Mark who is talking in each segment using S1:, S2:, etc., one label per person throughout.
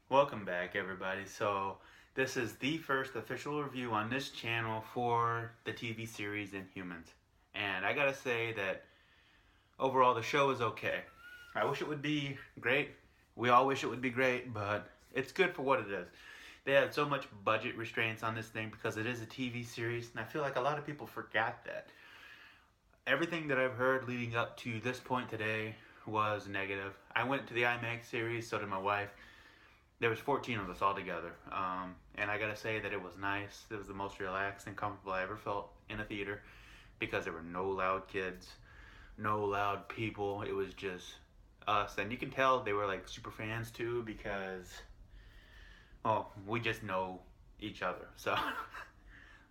S1: Welcome back, everybody. So, this is the first official review on this channel for the TV series Inhumans. And I gotta say that overall the show is okay. I wish it would be great. We all wish it would be great, but it's good for what it is. They had so much budget restraints on this thing because it is a TV series, and I feel like a lot of people forgot that. Everything that I've heard leading up to this point today was negative. I went to the IMAX series, so did my wife. There was 14 of us all together, and I gotta say that it was nice. It was the most relaxed and comfortable I ever felt in a theater because there were no loud kids, no loud people. It was just us, and you can tell they were like super fans too because, well, we just know each other. So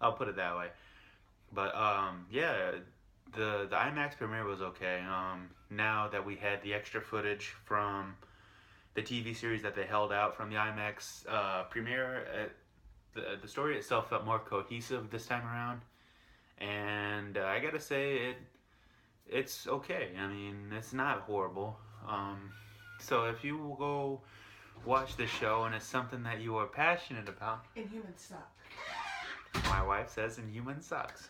S1: I'll put it that way. But yeah, the IMAX premiere was okay. Now that we had the extra footage from the TV series that they held out from the IMAX premiere, the story itself felt more cohesive this time around, and I gotta say it's okay. I mean, it's not horrible. So if you go watch the show and it's something that you are passionate about,
S2: Inhumans suck.
S1: my wife says Inhuman sucks.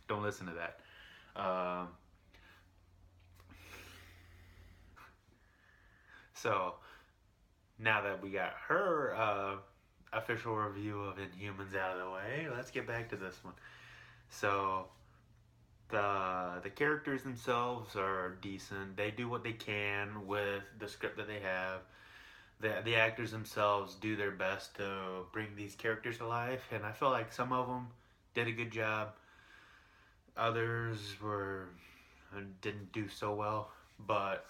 S1: Don't listen to that. So now that we got her official review of Inhumans out of the way, let's get back to this one. So the characters themselves are decent. They do what they can with the script that they have. The actors themselves do their best to bring these characters to life, and I feel like some of them did a good job. Others were didn't do so well, but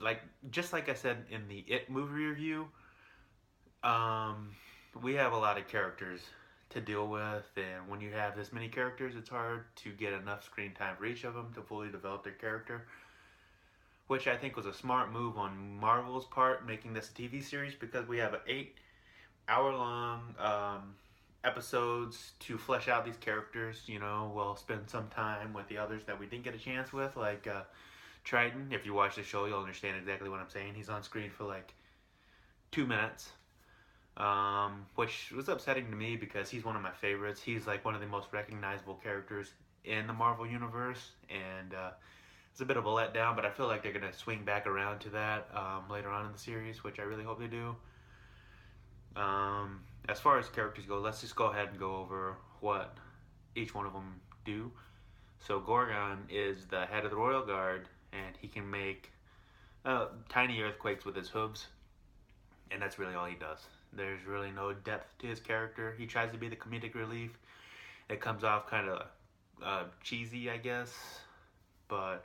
S1: like just like I said in the It movie review, we have a lot of characters to deal with, and when you have this many characters, it's hard to get enough screen time for each of them to fully develop their character. Which I think was a smart move on Marvel's part, making this a TV series because we have 8 hour long episodes to flesh out these characters. You know, we'll spend some time with the others that we didn't get a chance with, like Triton. If you watch the show, you'll understand exactly what I'm saying. He's on screen for like 2 minutes, which was upsetting to me because he's one of my favorites. He's like one of the most recognizable characters in the Marvel universe, and it's a bit of a letdown. But I feel like they're gonna swing back around to that later on in the series, which I really hope they do. As far as characters go, let's just go ahead and go over what each one of them do. So Gorgon is the head of the Royal Guard, and he can make tiny earthquakes with his hooves, and that's really all he does. There's really no depth to his character. He tries to be the comedic relief. It comes off kind of cheesy, I guess, but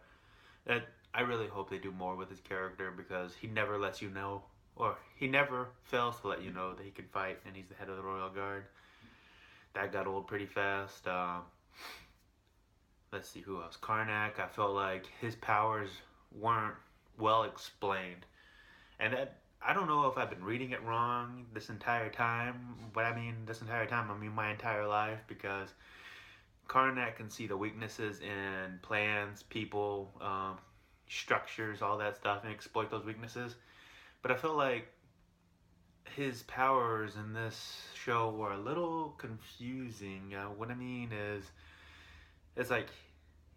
S1: I really hope they do more with his character because he never lets you know, or he never fails to let you know that he can fight, and he's the head of the Royal Guard. That got old pretty fast. Let's see who else. Karnak. I felt like his powers weren't well explained, and that I don't know if I've been reading it wrong this entire time, but I mean this entire time I mean my entire life because Karnak can see the weaknesses in plans, people, structures, all that stuff, and exploit those weaknesses. But I feel like his powers in this show were a little confusing. What I mean is, it's like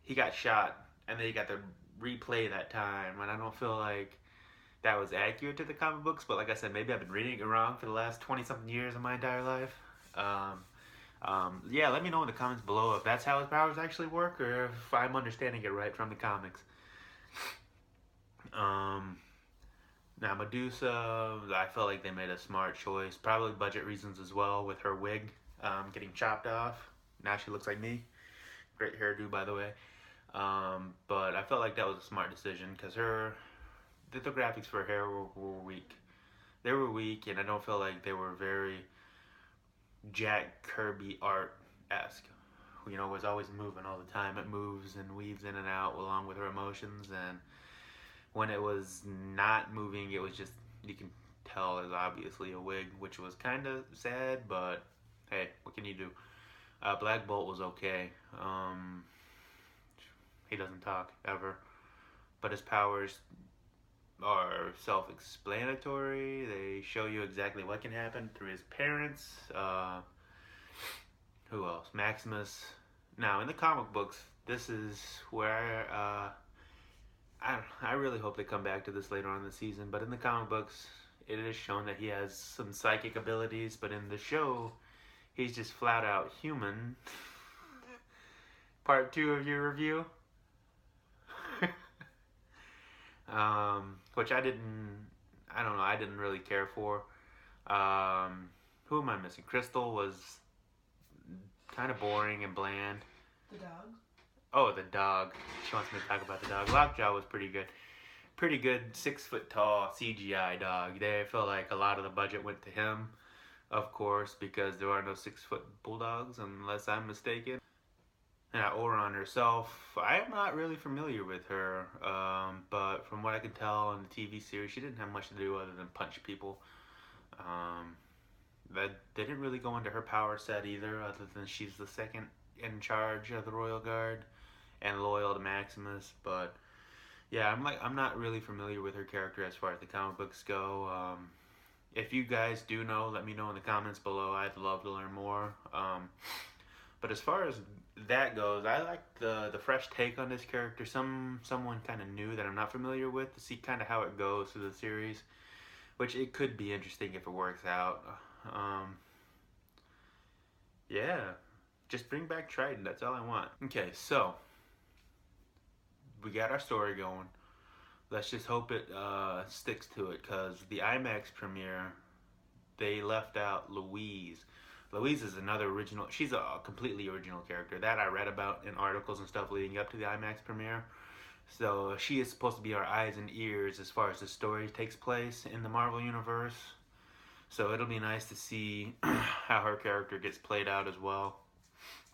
S1: he got shot and then he got to replay that time, and I don't feel like that was accurate to the comic books. But like I said, maybe I've been reading it wrong for the last 20 something years of my entire life. Yeah, let me know in the comments below if that's how his powers actually work or if I'm understanding it right from the comics. Now Medusa, I felt like they made a smart choice, probably budget reasons as well, with her wig getting chopped off. Now she looks like me. Great hairdo, by the way. But I felt like that was a smart decision because the graphics for her hair were weak. They were weak, and I don't feel like they were very Jack Kirby art-esque. You know, it was always moving all the time. It moves and weaves in and out along with her emotions, and when it was not moving, it was just, you can tell it's obviously a wig, which was kind of sad, but hey, what can you do? Black Bolt was okay. He doesn't talk ever, but his powers are self-explanatory. They show you exactly what can happen through his parents. Who else? Maximus. Now, in the comic books, this is where I really hope they come back to this later on in the season. But in the comic books, it is shown that he has some psychic abilities. But in the show, he's just flat out human. Part 2 of your review. Which I don't know, I didn't really care for. Who am I missing? Crystal was kind of boring and bland.
S2: The dog?
S1: Oh, the dog. She wants me to talk about the dog. Lockjaw was pretty good. Pretty good 6 foot tall CGI dog. They felt like a lot of the budget went to him, of course, because there are no 6 foot bulldogs, unless I'm mistaken. Now, Oron herself, I am not really familiar with her, but from what I can tell in the TV series, she didn't have much to do other than punch people. That they didn't really go into her power set either, other than she's the second in charge of the Royal Guard and loyal to Maximus. But yeah, I'm not really familiar with her character as far as the comic books go. If you guys do know, let me know in the comments below. I'd love to learn more. But as far as that goes, I like the fresh take on this character. Someone kind of new that I'm not familiar with, to see kind of how it goes through the series, which it could be interesting if it works out. Yeah, just bring back Triton. That's all I want. Okay, so we got our story going. Let's just hope it sticks to it, because the IMAX premiere, they left out Louise. Louise is another original. She's a completely original character that I read about in articles and stuff leading up to the IMAX premiere. So she is supposed to be our eyes and ears as far as the story takes place in the Marvel Universe. So it'll be nice to see how her character gets played out as well,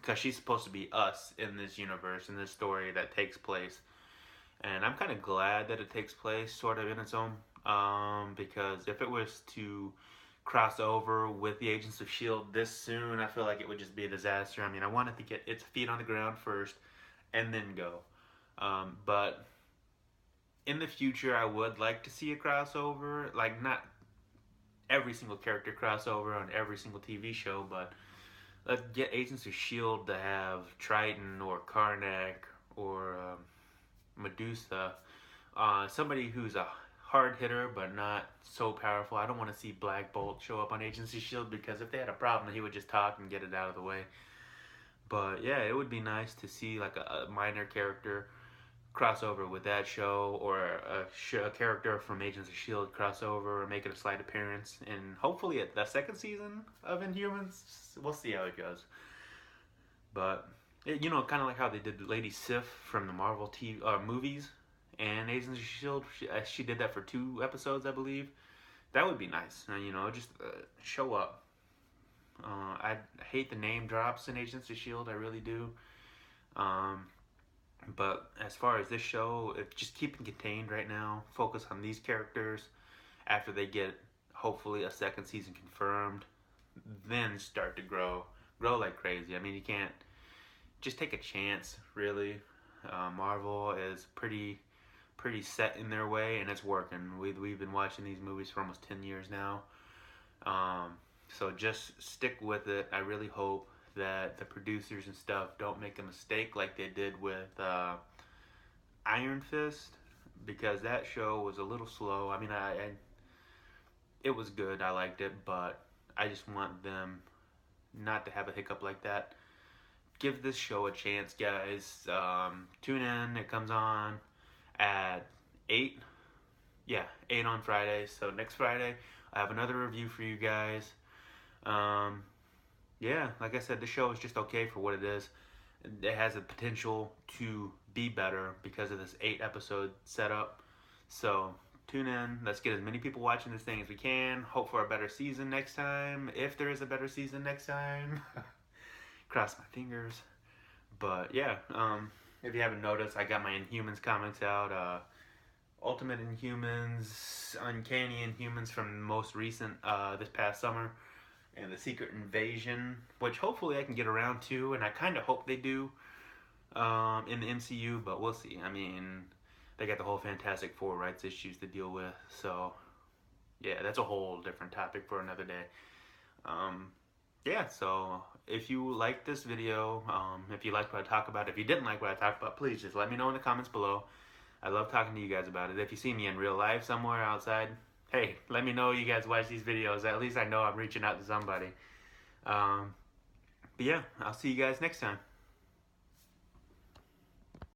S1: because she's supposed to be us in this universe, in this story that takes place. And I'm kind of glad that it takes place sort of in its own, because if it was to cross over with the Agents of S.H.I.E.L.D. this soon, I feel like it would just be a disaster. I mean, I wanted to get its feet on the ground first and then go. But in the future, I would like to see a crossover, like not every single character crossover on every single TV show, but let's get Agents of S.H.I.E.L.D. to have Triton or Karnak or Medusa, somebody who's a hard hitter but not so powerful. I don't want to see Black Bolt show up on Agents of S.H.I.E.L.D. because if they had a problem, he would just talk and get it out of the way. But yeah, it would be nice to see like a minor character crossover with that show, or a character from Agents of S.H.I.E.L.D. crossover or make it a slight appearance. And hopefully at the second season of Inhumans, we'll see how it goes. But you know, kind of like how they did Lady Sif from the Marvel TV movies and Agents of S.H.I.E.L.D. She did that for 2 episodes, I believe. That would be nice. You know, just show up. I hate the name drops in Agents of S.H.I.E.L.D. I really do. But as far as this show, just keep it contained right now. Focus on these characters. After they get, hopefully, a second season confirmed, then start to grow like crazy. I mean, you can't just take a chance, really. Marvel is pretty set in their way, and it's working. We've been watching these movies for almost 10 years now. So just stick with it. I really hope that the producers and stuff don't make a mistake like they did with Iron Fist, because that show was a little slow. I mean, it was good. I liked it, but I just want them not to have a hiccup like that. Give this show a chance, guys. Tune in. It comes on at 8. Yeah, 8 on Friday. So next Friday, I have another review for you guys. Yeah, like I said, the show is just okay for what it is. It has the potential to be better because of this 8-episode setup. So tune in. Let's get as many people watching this thing as we can. Hope for a better season next time, if there is a better season next time. Cross my fingers. But yeah, if you haven't noticed, I got my Inhumans comics out. Ultimate Inhumans, Uncanny Inhumans from the most recent, this past summer, and the Secret Invasion, which hopefully I can get around to, and I kind of hope they do in the MCU, but we'll see. I mean, they got the whole Fantastic Four rights issues to deal with. So yeah, that's a whole different topic for another day. Yeah, so if you liked this video, if you liked what I talk about, if you didn't like what I talked about, please just let me know in the comments below. I love talking to you guys about it. If you see me in real life somewhere outside, hey, let me know you guys watch these videos. At least I know I'm reaching out to somebody. But yeah, I'll see you guys next time.